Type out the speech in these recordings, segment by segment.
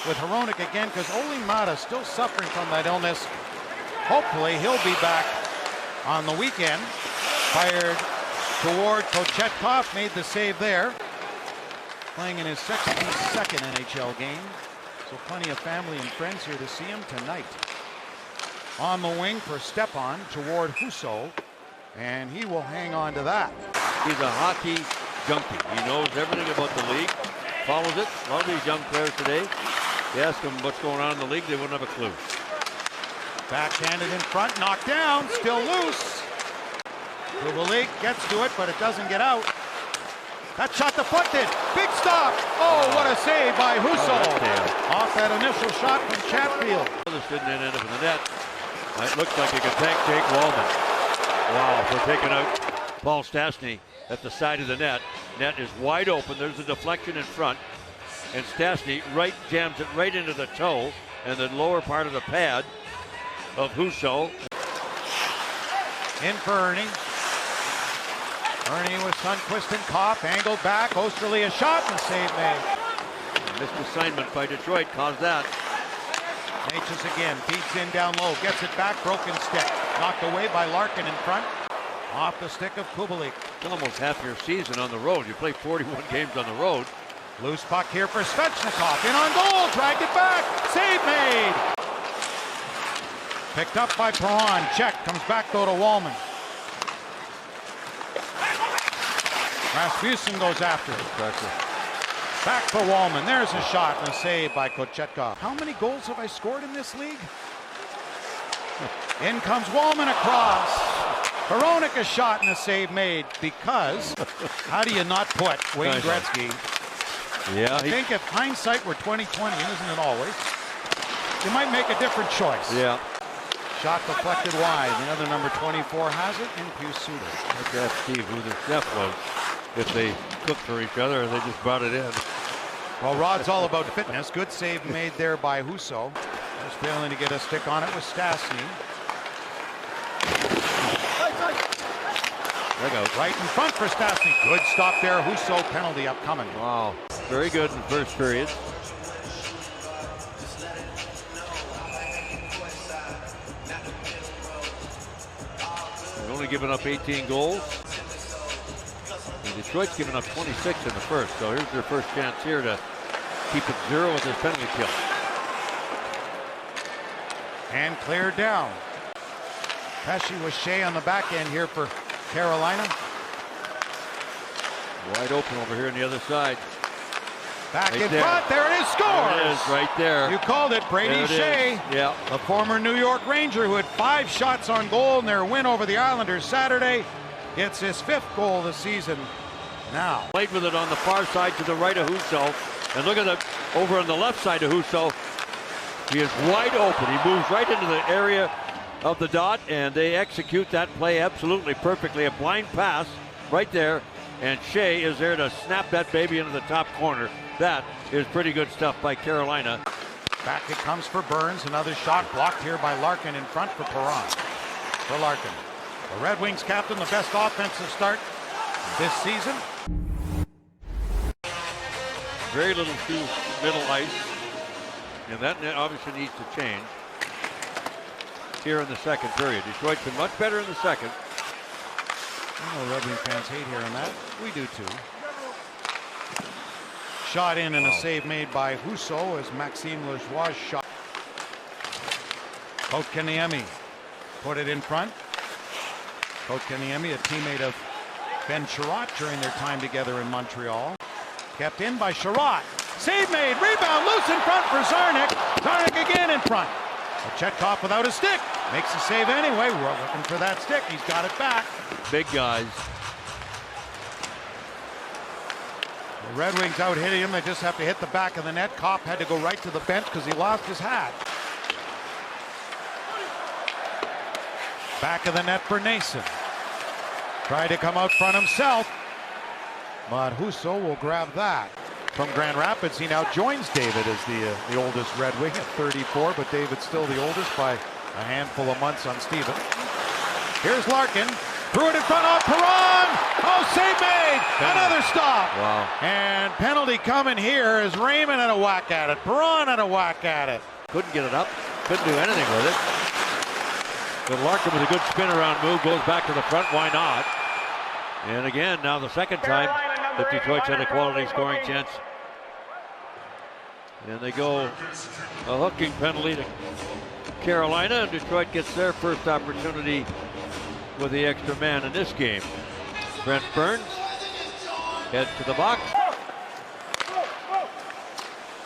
with Hronek again because Olli Mata still suffering from that illness. Hopefully he'll be back on the weekend. Fired toward Kochetkov, made the save there. Playing in his 62nd NHL game. So plenty of family and friends here to see him tonight. On the wing for Stepan toward Husso, and he will hang on to that. He's a hockey junkie. He knows everything about the league, follows it. A lot of these young players today, you ask them what's going on in the league, they wouldn't have a clue. Backhanded in front, knocked down, still loose. Kubalik gets to it, but it doesn't get out. That shot deflected. Big stop. Oh, what a save by Husso. Off that initial shot from Chatfield. This didn't end up in the net. It looks like it could thank Jake Wallman. Wow, for taking out Paul Stastny at the side of the net. Net is wide open. There's a deflection in front. And Stastny jams it right into the toe and the lower part of the pad of Husso. In for Ernie. Ernie with Sundqvist and Kopp, angled back, Osterley a shot and a save made. Missed assignment by Detroit caused that. Natchez again, feeds in down low, gets it back, broken stick. Knocked away by Larkin in front. Off the stick of Kubalik. It's almost half your season on the road. You play 41 games on the road. Loose puck here for Svechnikov, in on goal, dragged it back, save made. Picked up by Perron, check, comes back though to Wallman. Rasmussen goes after it. Back for Wallman. There's a shot and a save by Kochetkov. How many goals have I scored in this league? In comes Wallman across. Hronek a shot and a save made because how do you not put Wayne Gretzky? Yeah. I think if hindsight were 20/20, isn't it always? You might make a different choice. Yeah. Shot deflected wide. The other number 24 has it in Piotr. Let's ask Steve who the chef was. If they cooked for each other or they just brought it in. Well, Rod's all about fitness. Good save made there by Husso. Just failing to get a stick on it with Stastny. Right in front for Stastny. Good stop there. Husso penalty upcoming. Wow. Very good in first period. They've only given up 18 goals. Detroit's given up 26 in the first, so here's their first chance here to keep it 0 with this penalty kill. And cleared down. Pesce with Skjei on the back end here for Carolina. Wide open over here on the other side. Back in front, there it is, scores! There it is, right there. You called it, Brady Skjei. Yeah. The former New York Ranger who had 5 shots on goal in their win over the Islanders Saturday. It's his 5th goal this season. Now played with it on the far side to the right of Husso, and look at it over on the left side of Husso. He is wide open. He moves right into the area of the dot, and they execute that play absolutely perfectly. A blind pass right there, and Skjei is there to snap that baby into the top corner. That is pretty good stuff by Carolina. Back it comes for Burns. Another shot blocked here by Larkin in front for Perron. For Larkin. The Red Wings captain, the best offensive start this season. Very little through middle ice, and that obviously needs to change here in the second period. Detroit's been much better in the second. I know Red Wing fans hate hearing that. We do too. Shot in and a save made by Husso as Maxime Lajoie shot. Kotkaniemi put it in front. Kotkaniemi, a teammate of Ben Sherratt during their time together in Montreal. Kept in by Sherratt. Save made, rebound, loose in front for Zarnik. Zarnik again in front. Kochetkov without a stick. Makes the save anyway. We're looking for that stick. He's got it back. Big guys. The Red Wings out hitting him. They just have to hit the back of the net. Kopp had to go right to the bench because he lost his hat. Back of the net for Nason. Tried to come out front himself, but Husso will grab that. From Grand Rapids, he now joins David as the oldest Red Wing at 34, but David's still the oldest by a handful of months on Steven. Here's Larkin. Threw it in front of Perron. Oh, save made. Another stop. Wow. And penalty coming here as Raymond had a whack at it. Perron had a whack at it. Couldn't get it up. Couldn't do anything with it. But Larkin with a good spin around move goes back to the front. Why not? And again, now the second time that Detroit's had a quality scoring chance. And they go a hooking penalty to Carolina, and Detroit gets their first opportunity with the extra man in this game. Brent Burns heads to the box.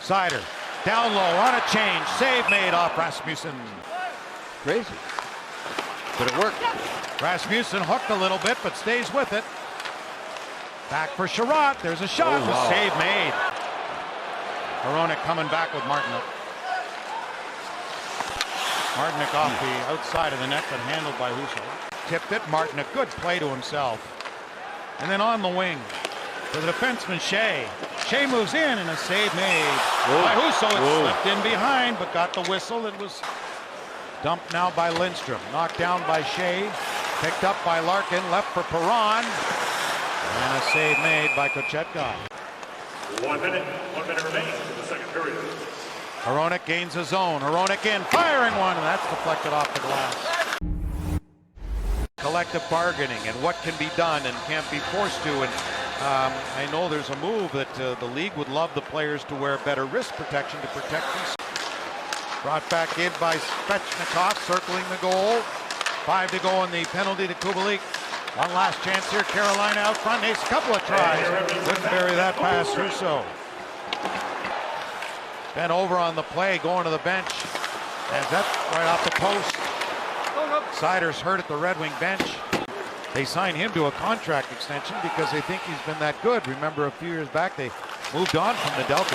Seider down low on a change. Save made off Rasmussen. Crazy. But it worked. Rasmussen hooked a little bit, but stays with it. Back for Sherratt. There's a shot. Oh, wow. Save made. Hronek coming back with Martinook. Martinook off the outside of the net, but handled by Husso. Tipped it. Martinook, good play to himself. And then on the wing to the defenseman Skjei. Skjei moves in and a save made by Husso. It slipped in behind, but got the whistle. It was dumped now by Lindstrom. Knocked down by Skjei. Picked up by Larkin. Left for Perron. And a save made by Kochetkov. 1 minute remaining in the second period. Hronek gains his zone. Hronek in, firing one, and that's deflected off the glass. Collective bargaining and what can be done and can't be forced to. And I know there's a move that the league would love the players to wear better wrist protection to protect them. Brought back in by Svechnikov, circling the goal. 5 to go in the penalty to Kubalik. One last chance here. Carolina out front. Makes a couple of tries. Couldn't bury that pass. Husso. Bent over on the play, going to the bench. And that's right off the post. Seider's hurt at the Red Wing bench. They signed him to a contract extension because they think he's been that good. Remember, a few years back, they moved on from the Delta.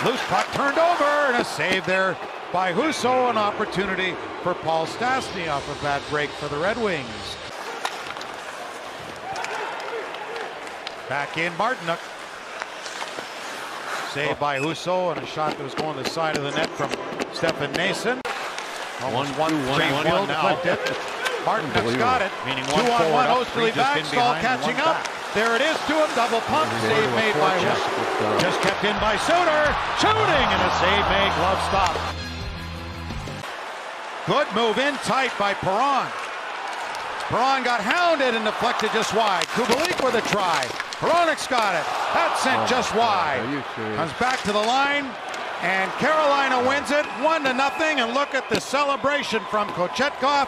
Loose puck turned over, and a save there by Husso. An opportunity for Paul Stastny off of that break for the Red Wings. Back in Martinook. Saved by Husso, and a shot that was going to the side of the net from Stefan Nason. Almost 1-3-1 now. Martinook's got it. Meaning 2-on-1. Osterley back. Stahl catching up. There it is to him. Double pump. Save made by Husso. Just kept in by Suter. Shooting, and a save made. Glove stop. Good move in tight by Perron. Perron got hounded and deflected just wide. Kubalik with a try. Hronek's got it. That sent just wide. Comes back to the line, and Carolina wins it 1-0. And look at the celebration from Kochetkov